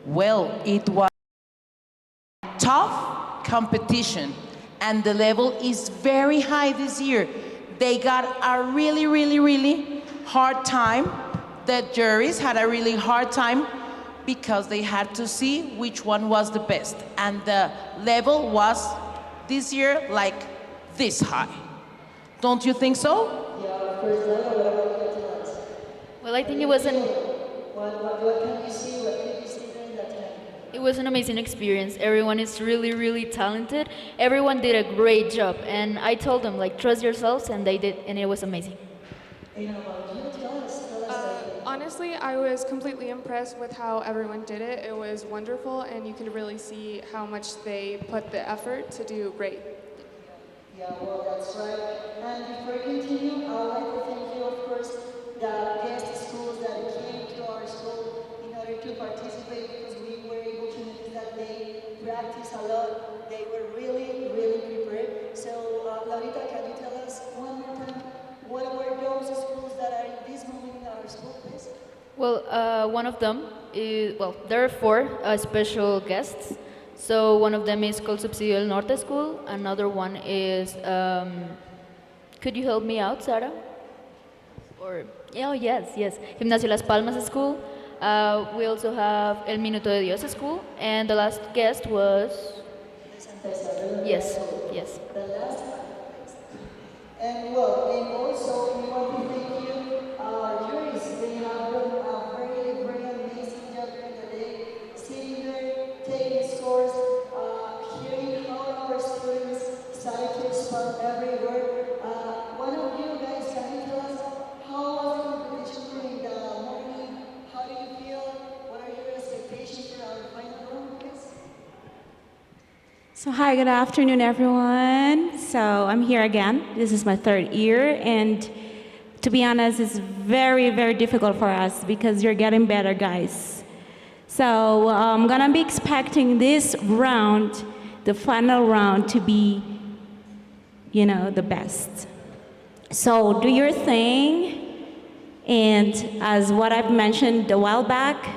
Well, it was tough competition, and the level is very high this year. They got a really, really, really hard time. The juries had a really hard time because they had to see which one was the best. And the level was this year like this high. Don't you think so? Yeah, first level, what about your talents? Well, I think it was What can you see? What did you see during that time? it was an amazing experience. Everyone is really, really talented. Everyone did a great job, and I told them like trust yourselves, and they did, and it was amazing. And how about you? Tell us Honestly, I was completely impressed with how everyone did it. It was wonderful, and you could really see how much they put the effort to do great. Yeah, well, that's right. And before we continue, I would like to thank you, of course, the guest schools that came to our school in order to participate because we were able to notice that they practiced a lot. They were really, really prepared. So, Laurita, can you tell us one more time what were those schools that are in this moment in our school, please? Well, one of them is, well, there are four special guests. So one of them is called Subsidio del Norte School. Another one is, could you help me out, Sarah? Or, oh, yes, Gimnasio Las Palmas School. We also have El Minuto de Dios School. And the last guest was, yes. The last one. And well, and also we want to thank you, our juries. They have done a very, very amazing job during the day, sitting there, taking scores, hearing how our students started to respond every word. One of you guys, can you tell us how was the competition during the morning? How do you feel? What are your expectations for our final round, please? So hi, good afternoon, everyone. So I'm here again. This is my third year, and to be honest, it's very, very difficult for us because you're getting better, guys. So I'm gonna be expecting this round, the final round, to be, the best. So do your thing, and as what I've mentioned a while back,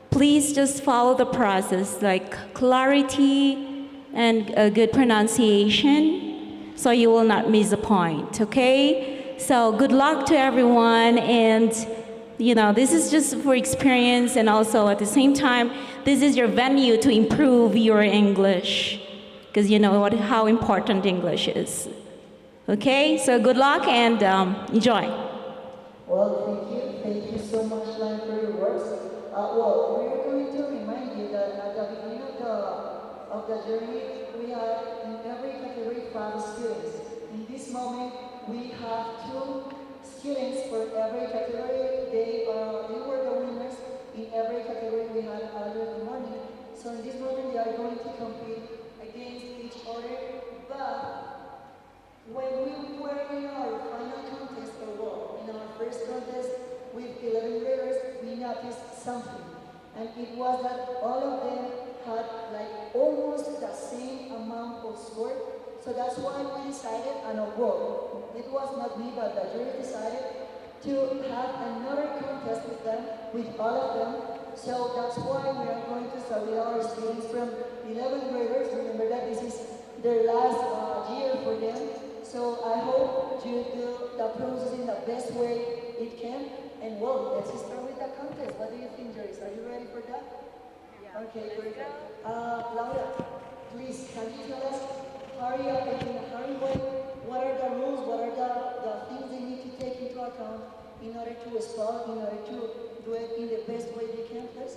please just follow the process, like clarity, and a good pronunciation, so you will not miss a point, okay? So good luck to everyone, and this is just for experience, and also at the same time, this is your venue to improve your English, because you know how important English is. Okay, so good luck and enjoy. Well, thank you so much, Lan, for your words. Well, we are going to remind you that at the beginning of the journey, we have in every category 5 students. In this moment, we have 2 students for every category. They were the winners in every category we had earlier in the morning. So in this moment, they are going to compete against each other. But when we were in our final contest, in our first contest with 11 graders, we noticed something. And it was that all of them had like almost the same amount of score. So that's why we decided, it was not me, but the jury decided to have another contest with them, with all of them. So that's why we are going to start with our students from 11th graders. Remember that this is their last year for them. So I hope you do the process in the best way it can. And well, let's start with the contest. What do you think, Joyce? Are you ready for that? Yeah. Okay, great. Laura, please, can you tell us, hurry up and in a hurry way, what are the rules, what are the things they need to take into account in order to respond, in order to do it in the best way they can, please?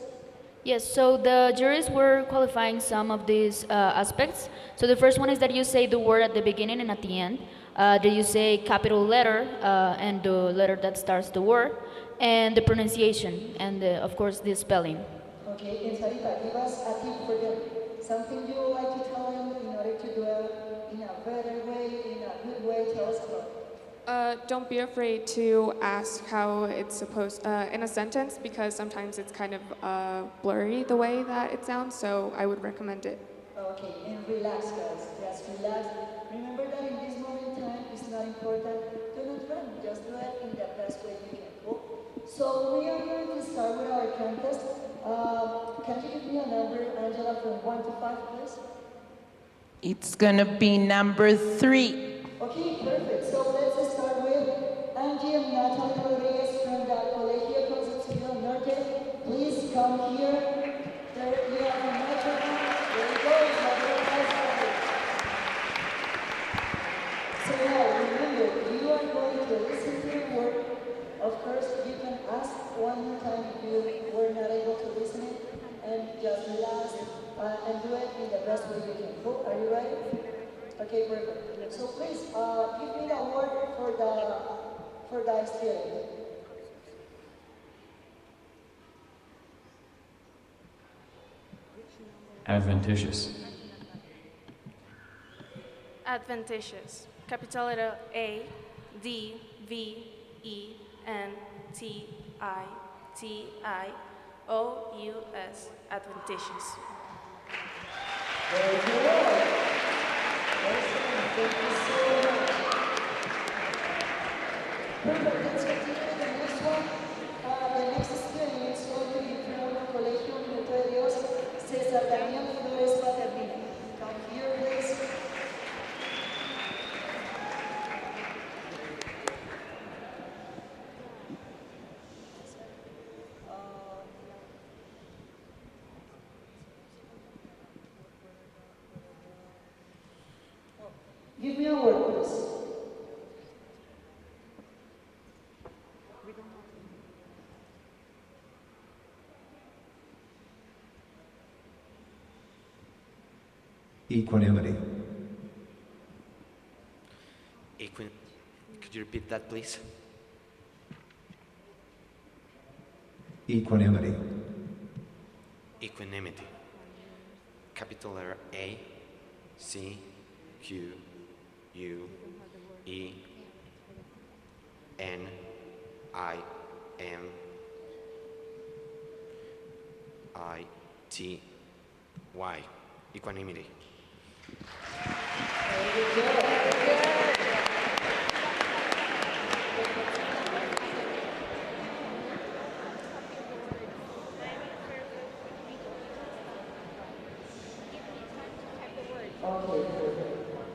Yes, so the juries were qualifying some of these aspects. So the first one is that you say the word at the beginning and at the end. That you say capital letter and the letter that starts the word, and the pronunciation, and of course the spelling. Okay, and Sarita, give us a tip for them. Something you would like to tell them in order to do it in a better way, in a good way. Tell us about it. Don't be afraid to ask how it's supposed in a sentence, because sometimes it's kind of blurry the way that it sounds, so I would recommend it. Okay, and relax, guys. Just relax. Remember that in this moment in time, it's not important. Do not run. Just do it in the best way you can. Cool? So we are going to start with our contest. Can you give me a number, Angela, from 1 to 5, please? It's gonna be number 3. Okay, perfect. So let's start with Angie and Natalie Rodriguez from the Colegio del Norte. Please come here. There you have a microphone. There you go. So now, remember, you are going to listen to the word. Of course, you can ask one more time if you were not able to listen it, and just last and do it in the best way you can. Cool? Are you ready? Okay, perfect. So please, give me the word for the student. Adventitious. Adventitious. Capital letter A, D, V, E, N, T, I, T, I, O, U, S. Adventitious. Very good. Excellent. Thank you so much. Perfect. Let's continue with the next one. The next student is going to be from Colegio W, César Daniel Flores Paternini. Come here, please. Give me a word, please. Equanimity. Could you repeat that, please? Equanimity. Equanimity. Capital letter A, C, Q, U, E, N, I, M, I, T, Y. Equanimity.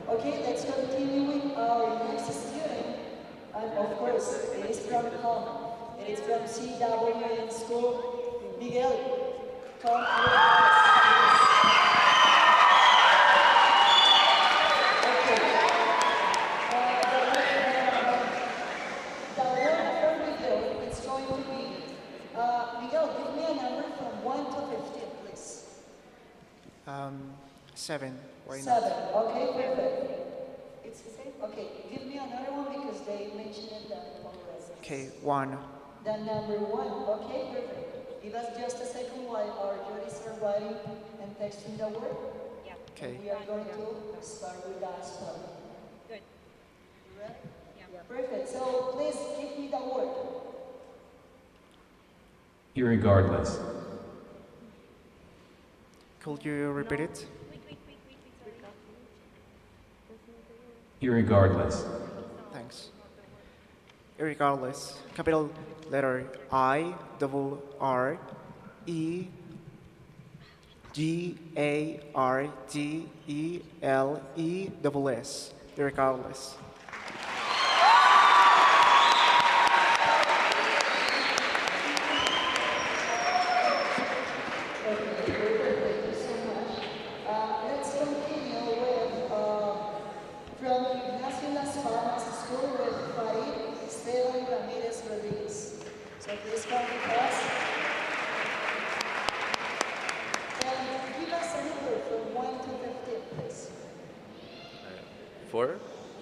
Okay, let's continue with our next student. And of course, it is from home. It is from CW in school. Miguel, come with us. Okay. The word for Miguel is going to be, Miguel, give me a number from 1 to 15, please. 7. Why not? 7. Okay, perfect. It's the same? Okay, give me another one because they mentioned that already. Okay, 1. The number 1. Okay, perfect. Give us just a second while our judges are writing and texting the word. Okay. And we are going to start with that spelling. Good. You ready? Yeah. Perfect. So please give me the word. Irregardless. Could you repeat it? Irregardless. Thanks. Irregardless. Capital letter I, double R, E, G, A, R, D, E, L, E, double S. Irregardless.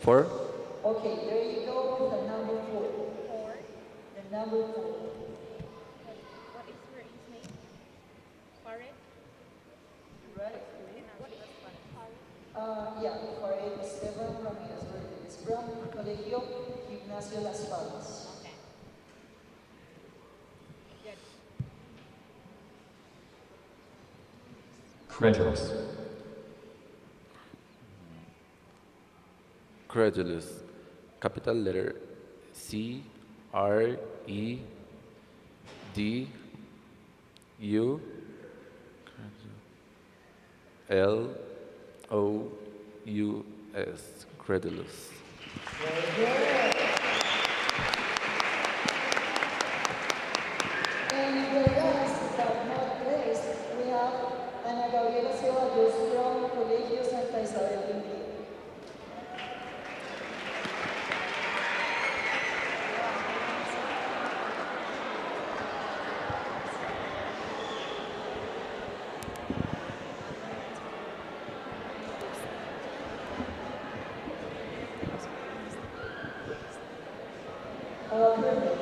Four. Okay, there you go with the number 4. The number 4. What is his name? Farid? Right? What is Farid? Yeah, Farid Esteban Ramirez Rodriguez from Colegio Gimnasio Las Palmas. Okay. Good. Credulous. Credulous. Capital letter C, R, E, D, U, credulous. And the last but not least, we have Ana Gabriela Ceballos from Colegio Santa Isabel de Hungría. Perfect.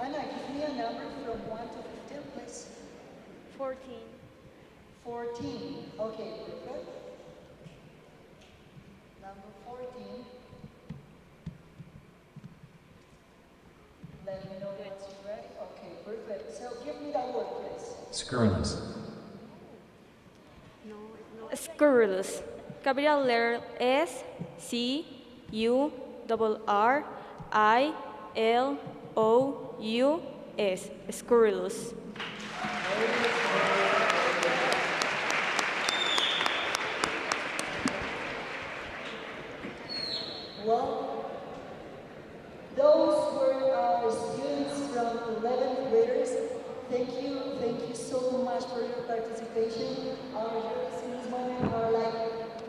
Anna, give me a number from 1 to 15, please. 14. 14. Okay, perfect. Number 14. Let me know once you're ready. Okay, perfect. So give me that word, please. Scurrilous. Scurrilous. Capital letter S, C, U, double R, I, L, O, U, S. Scurrilous. Well, those were our students from 11th graders. Thank you so much for your participation. Our judges in this moment are like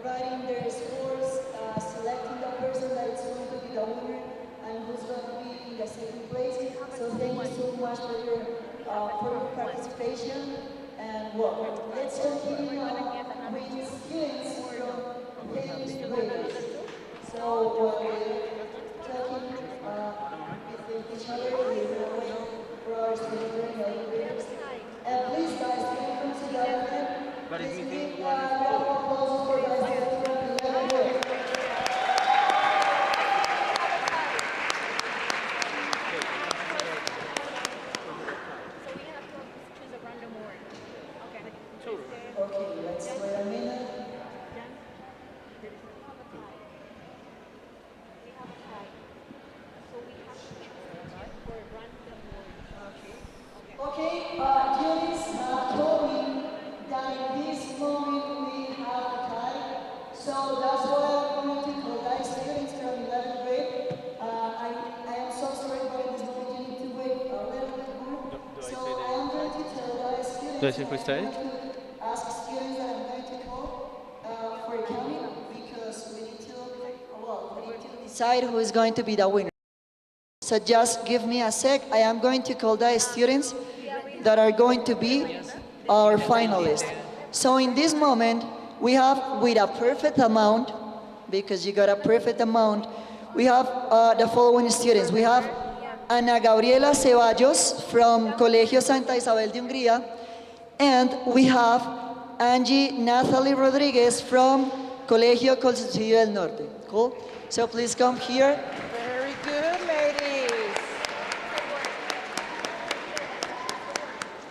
writing their scores, selecting the person that is going to be the winner and who's going to be in the second place. So thank you so much for your participation. And well, let's continue with the students from 10th graders. So we're talking with each other, we're waiting for our students and other graders. And please guys, can you come together? Please give a round of applause for our students from 11th grade. Okay, let's wait a minute. Okay, Julius told me that in this moment we have a tie, so that's why I'm going to call guys students from 11th grade. I am so sorry, but in this moment you need to wait a little bit more. So I am going to tell guys students. Do I say freestyle? Ask students that I'm going to call for counting because we need to decide who is going to be the winner. So just give me a sec. I am going to call the students that are going to be our finalists. So in this moment, we have with a perfect amount, because you got a perfect amount, we have the following students. We have Ana Gabriela Ceballos from Colegio Santa Isabel de Hungría, and we have Angie Nathalie Rodriguez from Colegio del Norte. Cool? So please come here. Very good, ladies.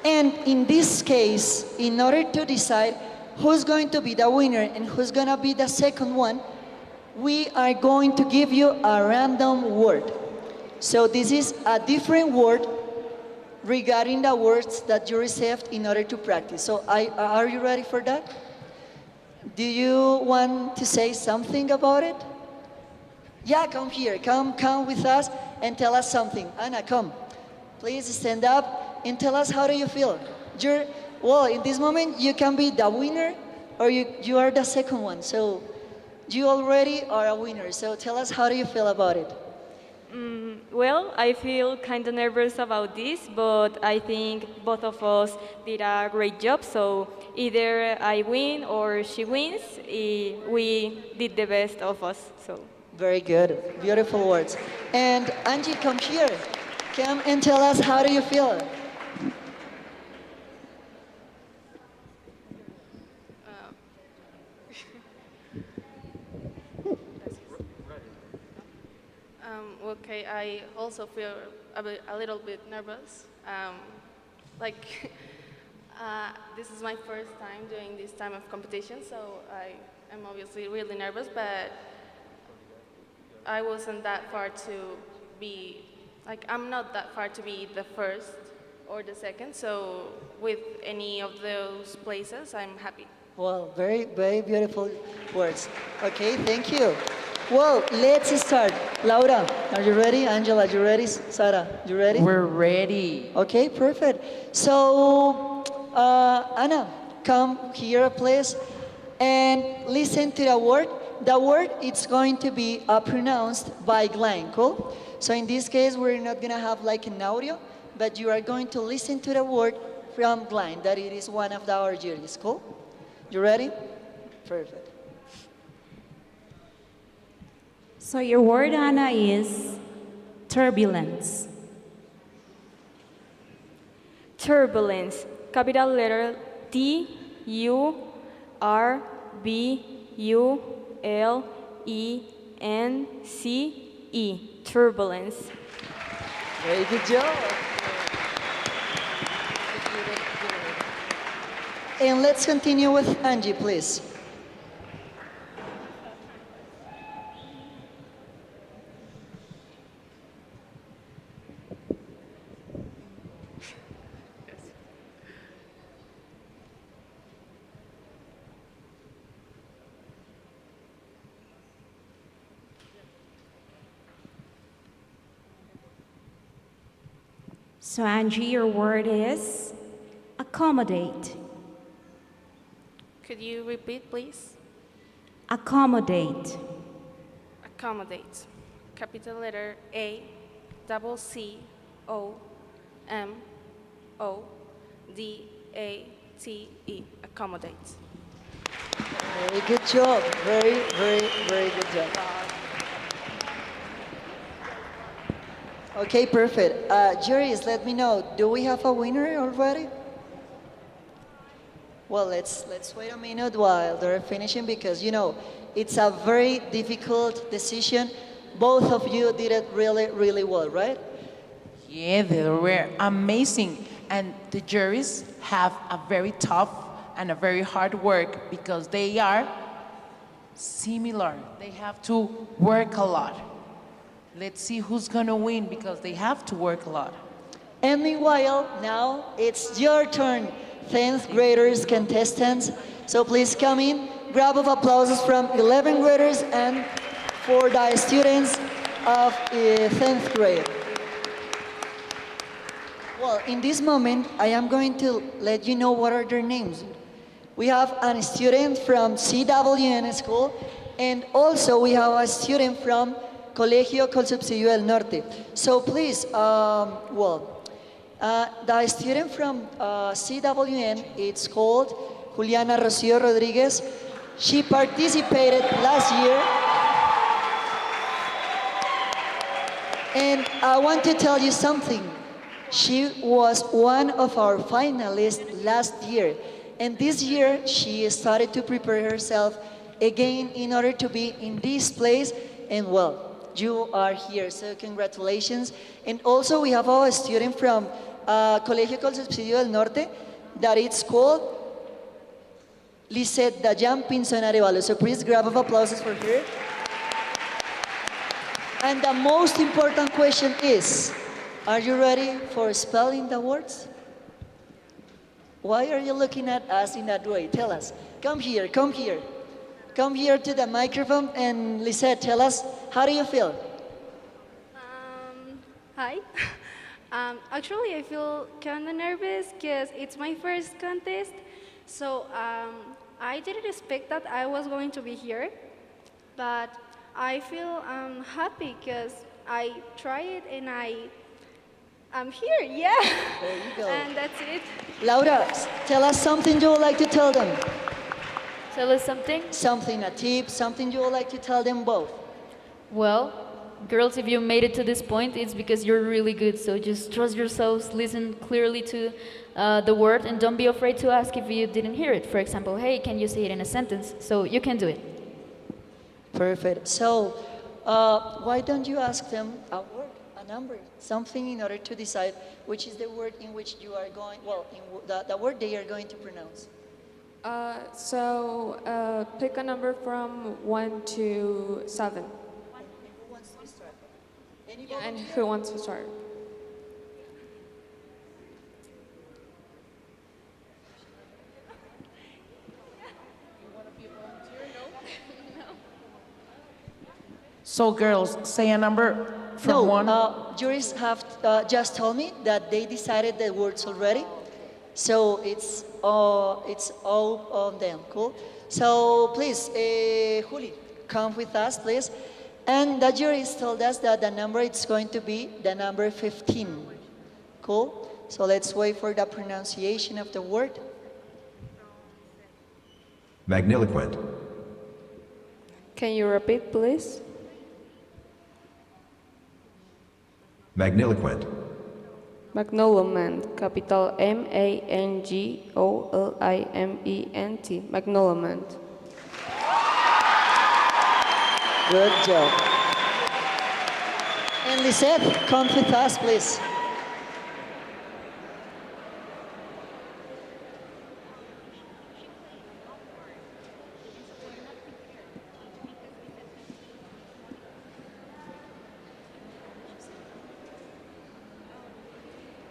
And in this case, in order to decide who's going to be the winner and who's going to be the second one, we are going to give you a random word. So this is a different word regarding the words that you received in order to practice. So are you ready for that? Do you want to say something about it? Yeah, come here. Come with us and tell us something. Anna, come. Please stand up and tell us how do you feel. Well, in this moment, you can be the winner or you are the second one. So you already are a winner. So tell us how do you feel about it. Well, I feel kind of nervous about this, but I think both of us did a great job. So either I win or she wins. We did the best of us. So. Very good. Beautiful words. And Angie, come here. Come and tell us how do you feel. Okay, I also feel a little bit nervous. This is my first time doing this type of competition, so I am obviously really nervous, but I wasn't that far to be, I'm not that far to be the first or the second. So with any of those places, I'm happy. Well, very, very beautiful words. Okay, thank you. Well, let's start. Laura, are you ready? Angela, you ready? Sarah, you ready? We're ready. Okay, perfect. So, Anna, come here, please, and listen to the word. The word it's going to be pronounced by Glenn, cool? So in this case, we're not gonna have like an audio, but you are going to listen to the word from Glenn, that it is one of our juries, cool? You ready? Perfect. So your word, Anna, is turbulence. Turbulence. Capital letter T U R B U L E N C E. Turbulence. Very good job. And let's continue with Angie, please. So Angie, your word is accommodate. Could you repeat, please? Accommodate. Accommodate. Capital letter A, double C, O, M, O, D, A, T, E. Accommodate. Very good job. Very, very, very good job. Okay, perfect. Juries, let me know. Do we have a winner already? Well, let's wait a minute while they're finishing because, you know, it's a very difficult decision. Both of you did it really, really well, right? Yeah, they were amazing. And the juries have a very tough and a very hard work because they are similar. They have to work a lot. Let's see who's gonna win because they have to work a lot. And meanwhile, now it's your turn, 10th graders contestants. So please come in, grab of applauses from 11th graders and for the students of 10th grade. Well, in this moment, I am going to let you know what are their names. We have a student from CWN school, and also we have a student from Colegio Wesleyano del Norte. So please, the student from CWN, it's called Juliana Rocio Rodriguez. She participated last year. And I want to tell you something. She was one of our finalists last year. And this year, she started to prepare herself again in order to be in this place. And well, you are here, so congratulations. And also we have our student from Colegio Wesleyano del Norte that it's called Lisette Dayan Pinzon Arevalo. So please grab of applauses for her. And the most important question is, are you ready for spelling the words? Why are you looking at us in that way? Tell us. Come here, come here. Come here to the microphone and Lisette, tell us, how do you feel? Hi. Actually, I feel kind of nervous because it's my first contest. So I didn't expect that I was going to be here, but I feel happy because I tried it and I'm here, yeah. There you go. And that's it. Laura, tell us something you would like to tell them. Tell us something? Something, a tip, something you would like to tell them both. Well, girls, if you made it to this point, it's because you're really good. So just trust yourselves, listen clearly to the word, and don't be afraid to ask if you didn't hear it. For example, hey, can you say it in a sentence? So you can do it. Perfect. So why don't you ask them a word, a number, something in order to decide which is the word in which you are going, well, the word they are going to pronounce. Pick a number from 1 to 7. Who wants to start? And who wants to start? So girls, say a number from one. Juries have just told me that they decided the words already. So it's all on them, cool? So please, Juli, come with us, please. And the juries told us that the number is going to be the number 15, cool? So let's wait for the pronunciation of the word. Magniloquent. Can you repeat, please? Magniloquent. Magniloquent, capital M-A-N-G-O-L-I-M-E-N-T, magniloquent. Good job. And Lisette, come with us, please.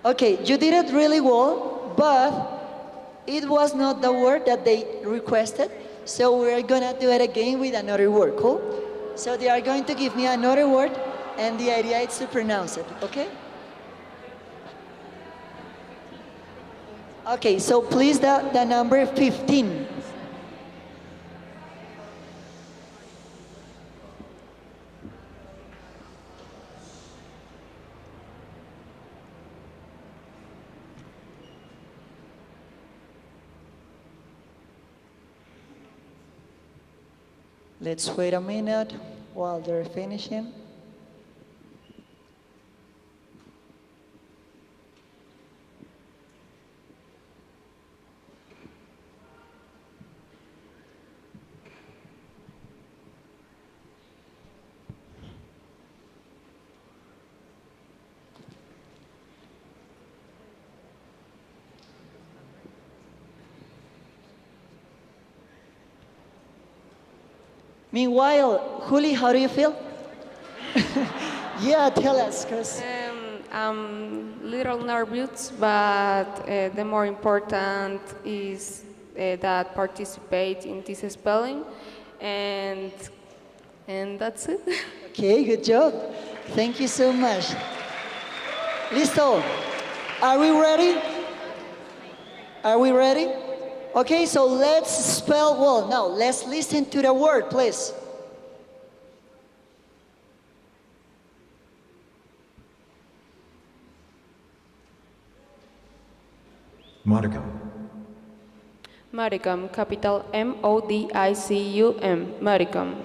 Okay, you did it really well, but it was not the word that they requested, so we're gonna do it again with another word, cool? So they are going to give me another word, and the idea is to pronounce it, okay? Okay, so please the number 15. Let's wait a minute while they're finishing. Meanwhile, Juli, how do you feel? Yeah, tell us, cause I'm a little nervous, but the more important is that participate in this spelling, and that's it. Okay, good job. Thank you so much. Listo. Are we ready? Are we ready? Okay, so let's spell, well, now let's listen to the word, please. Modicum. Modicum, capital M-O-D-I-C-U-M, modicum.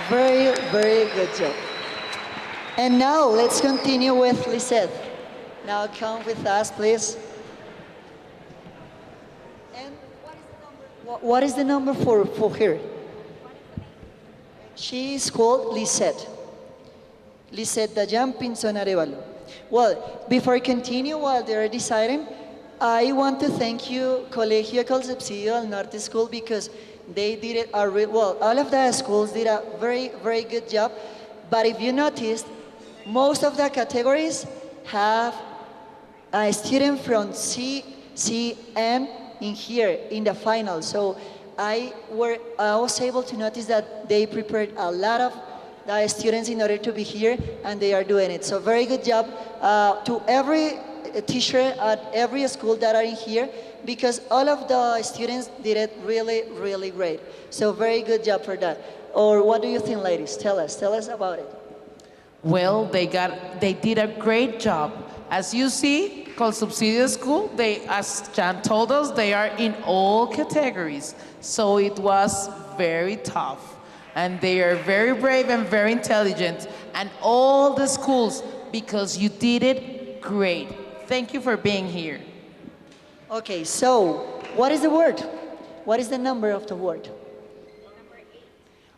Very, very good job. And now let's continue with Lisette. Now come with us, please. And what is the number for her? She is called Lisette. Lisette Dayan Pinzon Arevalo. Well, before I continue, while they're deciding, I want to thank you, Colegio del Norte School, because they did it, well, all of the schools did a very, very good job. But if you noticed, most of the categories have a student from CN in here in the final. So I was able to notice that they prepared a lot of the students in order to be here, and they are doing it. So very good job to every teacher at every school that are in here, because all of the students did it really, really great. So very good job for that. Or what do you think, ladies? Tell us about it. Well, they did a great job. As you see, Subsidio School, as Jan told us, they are in all categories. So it was very tough. And they are very brave and very intelligent. And all the schools, because you did it great. Thank you for being here. Okay, so what is the word? What is the number of the word?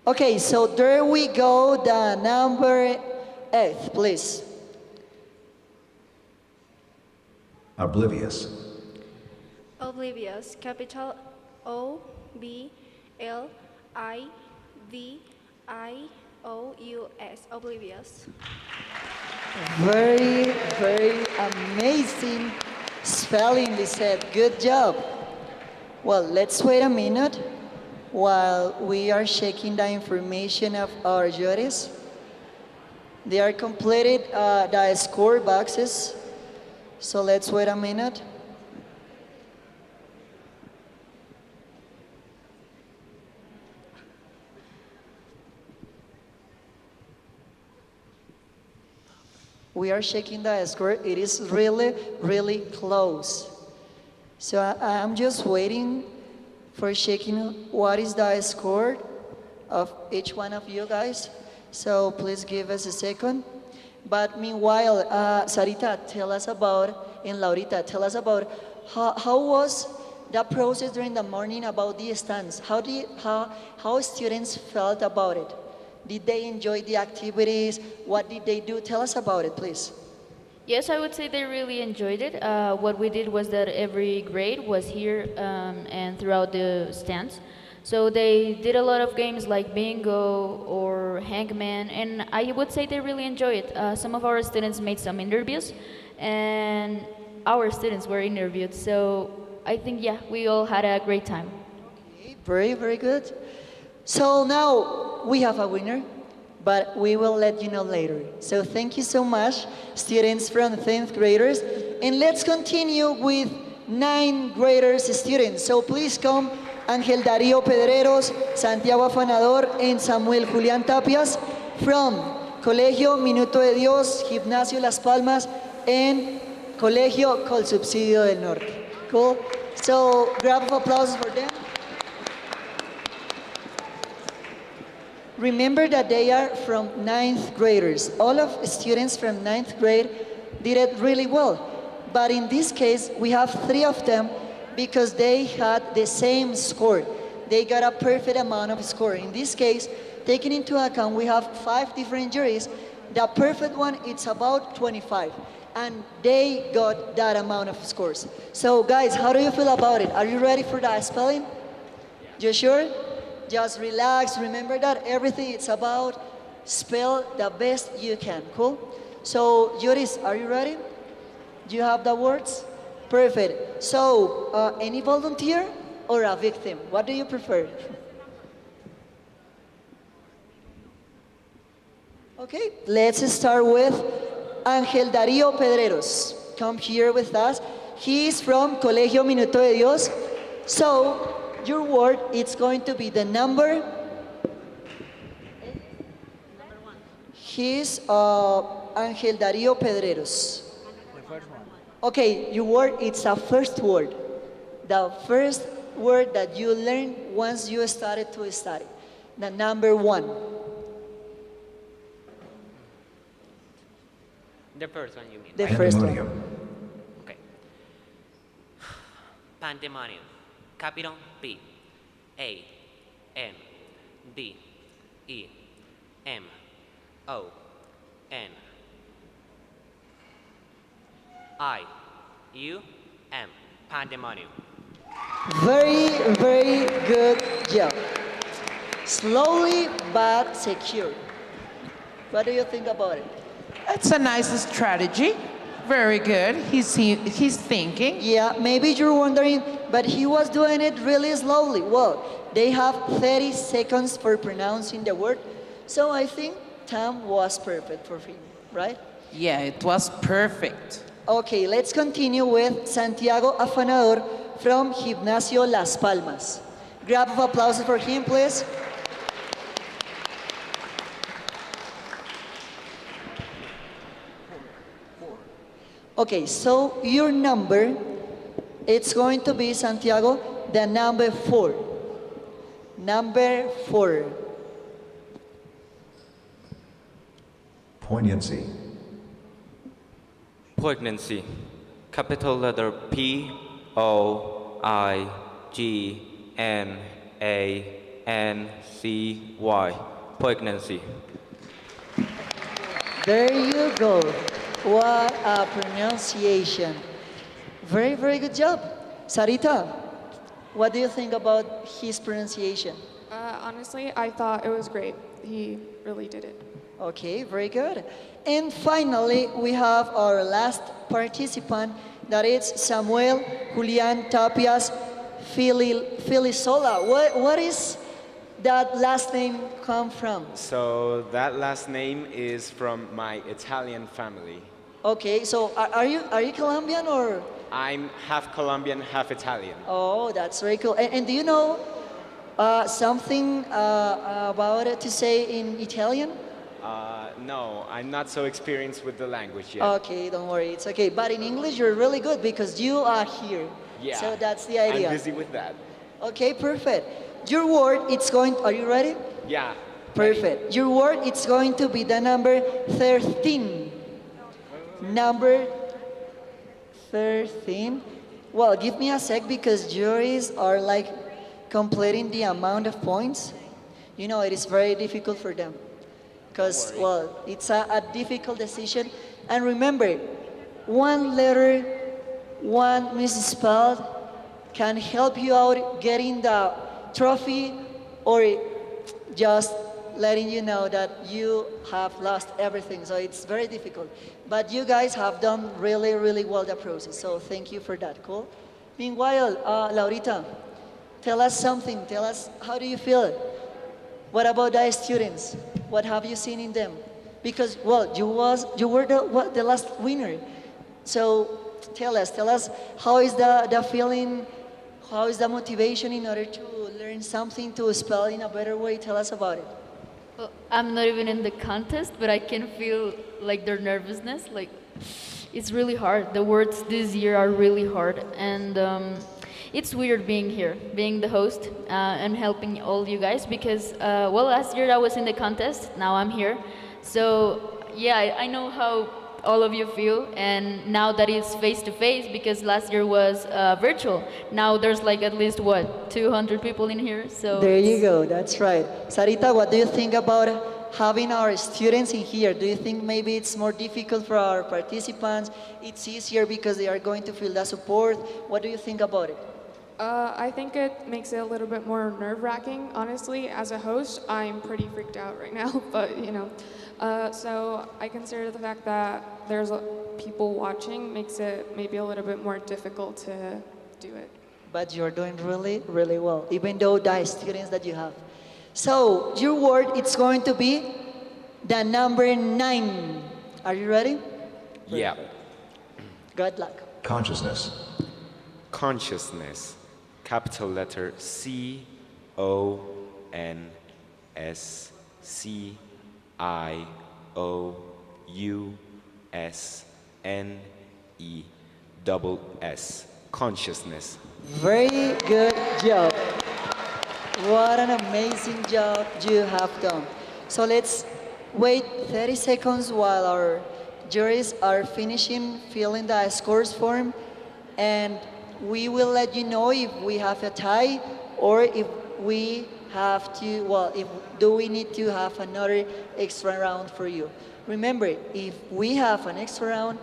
Okay, so there we go, the number 8, please. Oblivious. Oblivious, capital O-B-L-I-V-I-O-U-S, oblivious. Very, very amazing spelling, Lisette. Good job. Well, let's wait a minute while we are checking the information of our juries. They are completed the score boxes. So let's wait a minute. We are checking the score. It is really, really close. So I'm just waiting for checking what is the score of each one of you guys. So please give us a second. But meanwhile, Sarita, tell us about, and Laurita, tell us about how was the process during the morning about the stands? How students felt about it? Did they enjoy the activities? What did they do? Tell us about it, please. Yes, I would say they really enjoyed it. What we did was that every grade was here and throughout the stands. So they did a lot of games like bingo or hangman, and I would say they really enjoy it. Some of our students made some interviews, and our students were interviewed. So I think, yeah, we all had a great time. Okay, very, very good. So now we have a winner, but we will let you know later. So thank you so much, students from 10th graders. And let's continue with 9th graders students. So please come, Ángel Darío Pedreros, Santiago Afanador, and Samuel Julián Tapias from Colegio Minuto de Dios, Gimnasio Las Palmas, and Colegio Subsidio del Norte. Cool? So grab of applause for them. Remember that they are from 9th graders. All of students from 9th grade did it really well. But in this case, we have 3 of them because they had the same score. They got a perfect amount of score. In this case, taking into account, we have 5 different juries. The perfect one, it's about 25. And they got that amount of scores. So guys, how do you feel about it? Are you ready for the spelling? You sure? Just relax. Remember that everything it's about spell the best you can. Cool? So, Juris, are you ready? Do you have the words? Perfect. So, any volunteer or a victim? What do you prefer? Okay, let's start with Ángel Darío Pedreros. Come here with us. He is from Colegio Minuto de Dios. So, your word, it's going to be the number. He's Ángel Darío Pedreros. Okay, your word, it's a first word. The first word that you learned once you started to study. The number 1. The first one, you mean? The first one. Okay. Pandemonium. Capital P A N D E M O N I U M. Pandemonium. Very, very good job. Slowly but secure. What do you think about it? It's a nice strategy. Very good. He's thinking. Yeah, maybe you're wondering, but he was doing it really slowly. Well, they have 30 seconds for pronouncing the word, so I think time was perfect for him, right? Yeah, it was perfect. Okay, let's continue with Santiago Afanador from Gimnasio Las Palmas. Grab of applause for him, please. Okay, so your number, it's going to be, Santiago, the number 4. Number 4. Poignancy. Pregnancy. Capital letter P O I G N A N C Y. Pregnancy. There you go. What a pronunciation. Very, very good job. Sarita, what do you think about his pronunciation? Honestly, I thought it was great. He really did it. Okay, very good. And finally, we have our last participant, that is Samuel Julián Tapias Filisola. What is that last name come from? So that last name is from my Italian family. Okay, so are you Colombian or? I'm half Colombian, half Italian. Oh, that's very cool. And do you know something about it to say in Italian? No, I'm not so experienced with the language yet. Okay, don't worry, it's okay. But in English, you're really good because you are here. Yeah. So that's the idea. I'm busy with that. Okay, perfect. Your word, it's going. Are you ready? Yeah. Perfect. Your word, it's going to be the number 13. Number 13. Well, give me a sec because juries are like completing the amount of points. You know, it is very difficult for them. Because, well, it's a difficult decision. And remember, one letter, one misspelled can help you out getting the trophy or just letting you know that you have lost everything. So it's very difficult. But you guys have done really, really well the process. So thank you for that. Cool. Meanwhile, Laurita, tell us something. Tell us, how do you feel? What about the students? What have you seen in them? Because, well, you were the last winner. So tell us how is the feeling, how is the motivation in order to learn something, to spell in a better way? Tell us about it. Well, I'm not even in the contest, but I can feel like their nervousness. Like, it's really hard. The words this year are really hard, and it's weird being here, being the host, and helping all you guys because, well, last year I was in the contest, now I'm here. So, yeah, I know how all of you feel, and now that it's face-to-face, because last year was virtual, now there's like at least, what, 200 people in here, so... There you go, that's right. Sarita, what do you think about having our students in here? Do you think maybe it's more difficult for our participants? It's easier because they are going to feel the support? What do you think about it? I think it makes it a little bit more nerve-wracking. Honestly, as a host, I'm pretty freaked out right now, but you know. So I consider the fact that there's people watching makes it maybe a little bit more difficult to do it. But you're doing really, really well, even though the students that you have. So your word, it's going to be the number 9. Are you ready? Yeah. Good luck. Consciousness. Consciousness. Capital letter CONCIOUSNESS. Consciousness. Very good job. What an amazing job you have done. So let's wait 30 seconds while our juries are finishing filling the scores form, and we will let you know if we have a tie or if we have to, well, do we need to have another extra round for you. Remember, if we have an extra round,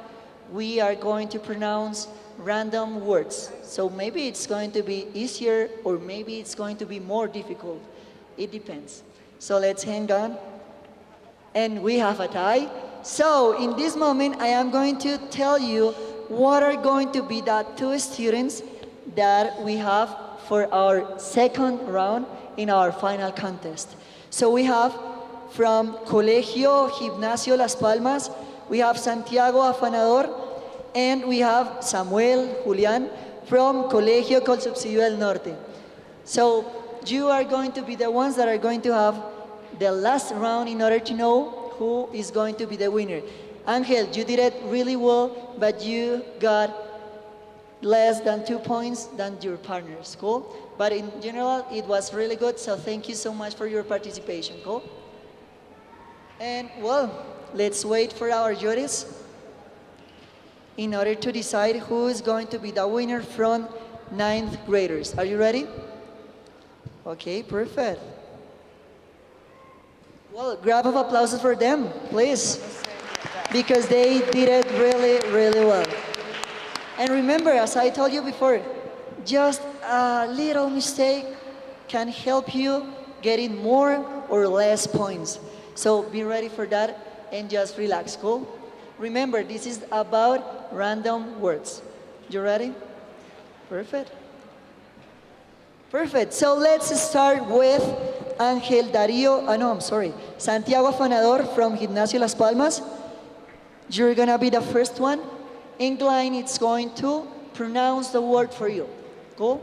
we are going to pronounce random words. So maybe it's going to be easier or maybe it's going to be more difficult. It depends. So let's hang on. And we have a tie. So in this moment, I am going to tell you what are going to be the 2 students that we have for our second round in our final contest. So we have from Colegio Gimnasio Las Palmas, we have Santiago Afanador, and we have Samuel Julián from Colegio Subsidio del Norte. So you are going to be the ones that are going to have the last round in order to know who is going to be the winner. Angel, you did it really well, but you got less than 2 points than your partners, cool? But in general, it was really good, so thank you so much for your participation, cool? And well, let's wait for our juries in order to decide who is going to be the winner from 9th graders. Are you ready? Okay, perfect. Well, grab of applause for them, please, because they did it really, really well. And remember, as I told you before, just a little mistake can help you getting more or less points. So be ready for that and just relax, cool? Remember, this is about random words. You ready? Perfect. Perfect. So let's start with Ángel Darío, no, I'm sorry, Santiago Afanador from Gimnasio Las Palmas. You're gonna be the first one. Ingline is going to pronounce the word for you. Go.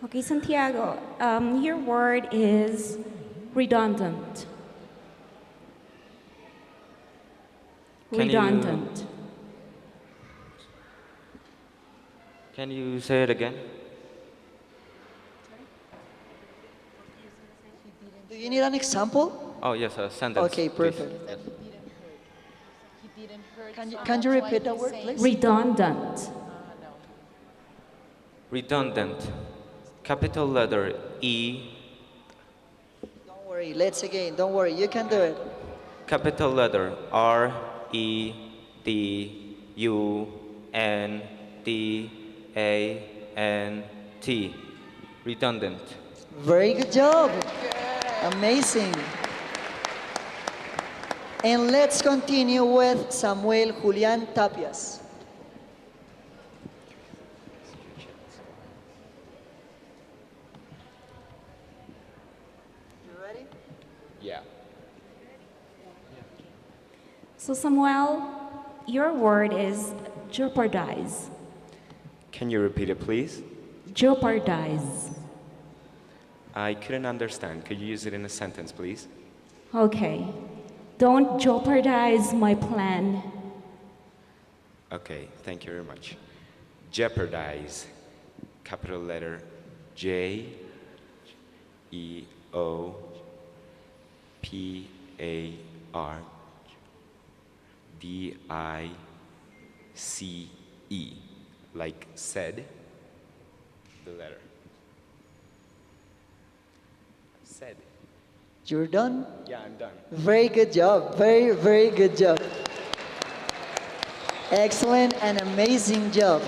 Okay, Santiago, your word is redundant. Redundant. Can you say it again? Do you need an example? Oh, yes, a sentence. Okay, please. perfect. Yes. Can you repeat the word, please? Redundant. Redundant. Capital letter E. Don't worry, let's again, don't worry, you can do it. Capital letter R, E, D, U, N, D, A, N, T. Redundant. Very good job. Amazing. And let's continue with Samuel Julián Tapias. You ready? Yeah. So Samuel, your word is jeopardize. Can you repeat it, please? Jeopardize. I couldn't understand. Could you use it in a sentence, please? Okay. Don't jeopardize my plan. Okay, thank you very much. Jeopardize. Capital letter J, E, O, P, A, R, D, I, C, E. Like said, the letter. Said. You're done? Yeah, I'm done. Very good job. Very, very good job. Excellent and amazing job.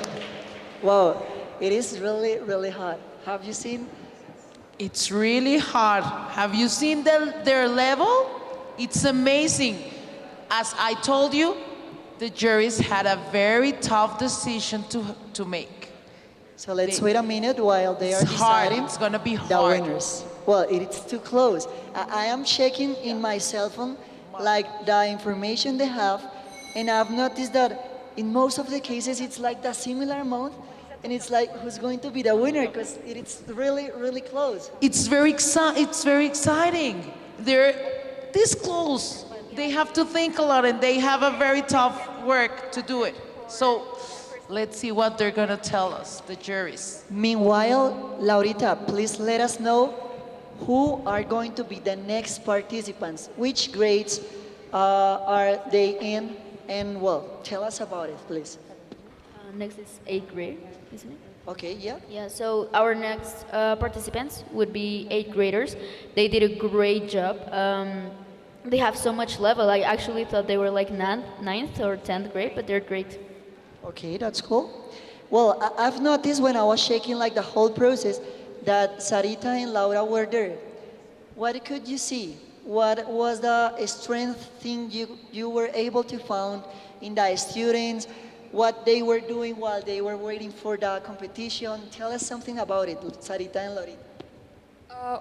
Wow, it is really, really hard. Have you seen? It's really hard. Have you seen their level? It's amazing. As I told you, the juries had a very tough decision to make. So let's wait a minute while they are It's hard. deciding It's gonna be the hard. winners. Well, it's too close. I am checking in my cell phone, like the information they have, and I've noticed that in most of the cases it's like the similar amount, and it's like who's going to be the winner because it's really, really close. It's very exciting. They're this close. They have to think a lot, and they have a very tough work to do it. So let's see what they're gonna tell us, the juries. Meanwhile, Laurita, please let us know who are going to be the next participants. Which grades are they in? And well, tell us about it, please. Next is 8th grade, isn't it? Okay, yeah. Yeah, so our next participants would be 8th graders. They did a great job. They have so much level. I actually thought they were like 9th or 10th grade, but they're great. Okay, that's cool. Well, I've noticed when I was checking like the whole process that Sarita and Laura were there. What could you see? What was the strength thing you were able to find in the students? What they were doing while they were waiting for the competition? Tell us something about it, Sarita and Laurita.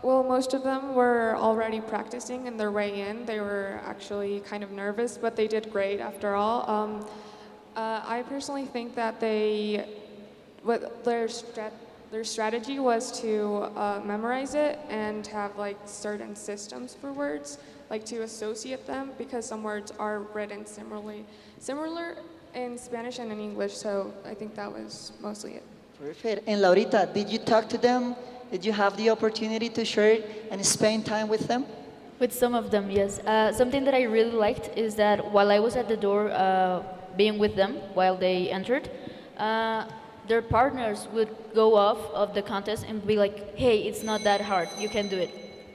Well, most of them were already practicing in their way in. They were actually kind of nervous, but they did great after all. I personally think that their strategy was to memorize it and have like certain systems for words, like to associate them, because some words are written similar in Spanish and in English. So I think that was mostly it. Perfect. And Laurita, did you talk to them? Did you have the opportunity to share and spend time with them? With some of them, yes. Something that I really liked is that while I was at the door being with them while they entered, their partners would go off of the contest and be like, hey, it's not that hard, you can do it.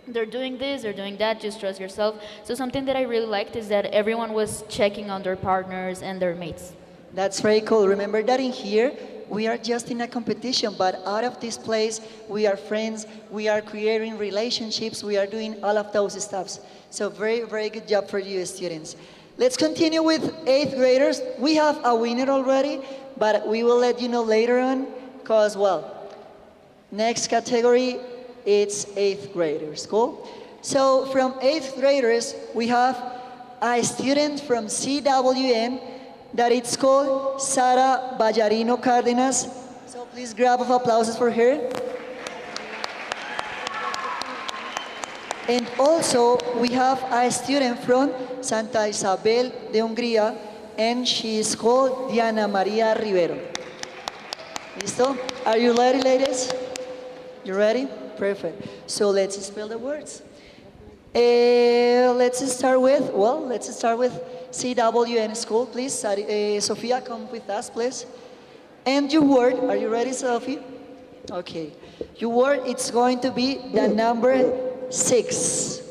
They're doing this, they're doing that, just trust yourself. So something that I really liked is that everyone was checking on their partners and their mates. That's very cool. Remember that in here, we are just in a competition, but out of this place, we are friends, we are creating relationships, we are doing all of those stuffs. So very, very good job for you, students. let's continue with 8th graders. We have a winner already, but we will let you know later on, because, well, next category, it's 8th graders, cool? So from 8th graders, we have a student from CWN that it's called Sara Ballarino Cárdenas. So please grab of applauses for her. And also, we have a student from Santa Isabel de Hungría, and she is called Diana Maria Rivero. Listo? Are you ready, ladies? You ready? Perfect. So let's spell the words. Let's start with CWN school, please. Sofia, come with us, please. And your word, are you ready, Sophie? Okay. Your word, it's going to be the number 6.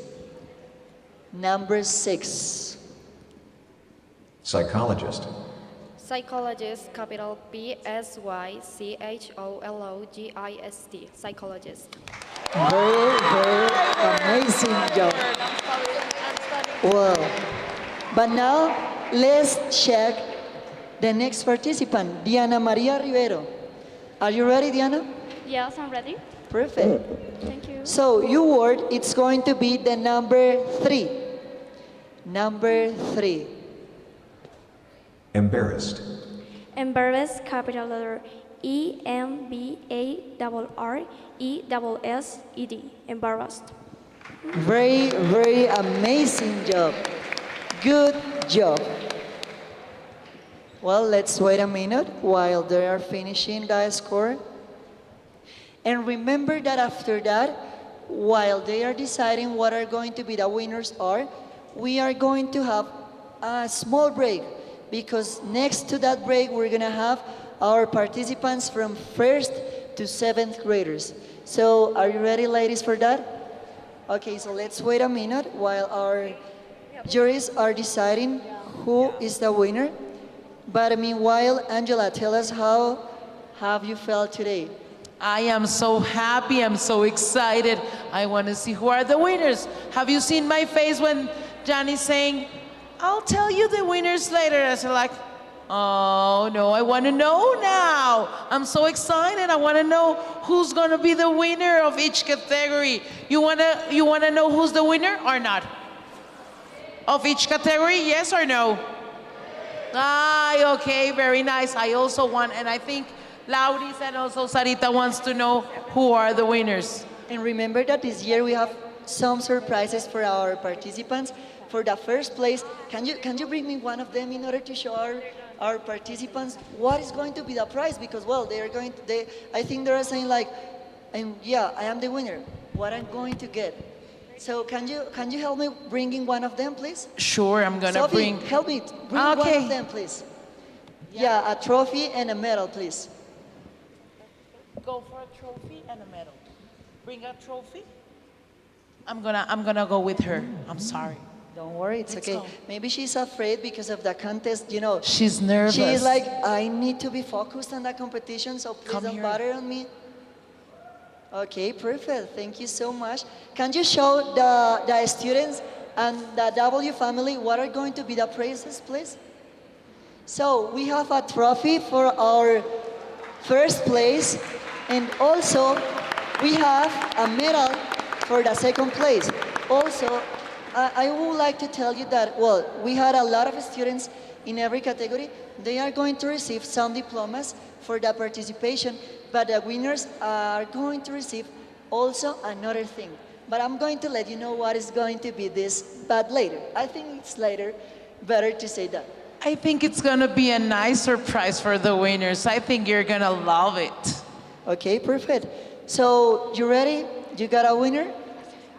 Number 6. Psychologist. Psychologist, capital P-S-Y-C-H-O-L-O-G-I-S-T. Psychologist. Very, very amazing job. Well, but now let's check the next participant, Diana Maria Rivero. Are you ready, Diana? Yes, I'm ready. Perfect. Thank you. So your word, it's going to be the number 3. Number 3. Embarrassed. Embarrassed, capital letter E-M-B-A-R-R-E-S-S-E-D. Embarrassed. Very, very amazing job. Good job. Well, let's wait a minute while they are finishing the score. And remember that after that, while they are deciding what are going to be the winners are, we are going to have a small break, because next to that break, we're gonna have our participants from 1st to 7th graders. So are you ready, ladies, for that? Okay, so let's wait a minute while our juries are deciding who is the winner. But meanwhile, Angela, tell us how have you felt today? I am so happy, I'm so excited. I want to see who are the winners. Have you seen my face when Johnny's saying, I'll tell you the winners later? I said like, oh no, I want to know now. I'm so excited. I want to know who's going to be the winner of each category. You want to know who's the winner or not? Of each category, yes or no? Ah, okay, very nice. I also want, and I think Lauris and also Sarita wants to know who are the winners. And remember that this year we have some surprises for our participants. For the first place, can you bring me one of them in order to show our participants what is going to be the prize? Because, well, I think they are saying like, yeah, I am the winner, what I'm going to get. So can you help me bringing one of them, please? Sure, I'm gonna Sophie, bring. help me bring one of them, please. Yeah, a trophy and a medal, please. Go for a trophy and a medal. Bring a trophy. I'm gonna go with her. I'm sorry. Don't worry, it's Let's okay. go. Maybe she's afraid because of the contest, you know. She's nervous. She's like, I need to be focused on the competition, so please don't bother on me. Okay, perfect. Thank you so much. Can you show the students and the W family what are going to be the prizes, please? So we have a trophy for our first place, and also we have a medal for the second place. Also, I would like to tell you that, well, we had a lot of students in every category. They are going to receive some diplomas for the participation, but the winners are going to receive also another thing. But I'm going to let you know what is going to be this, but later. I think it's later, better to say that. I think it's gonna be a nice surprise for the winners. I think you're gonna love it. Okay, perfect. So, you ready? You got a winner?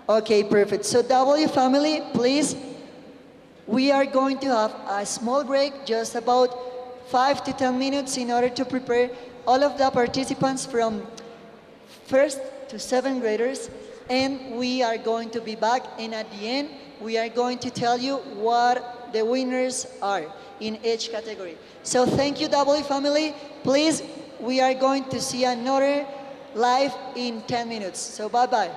Okay, perfect. So W family, please, we are going to have a small break, just about 5 to 10 minutes in order to prepare all of the participants from 1st to 7th graders, and we are going to be back, and at the end, we are going to tell you what the winners are in each category. So thank you, W family. Please, we are going to see another live in 10 minutes. So bye-bye.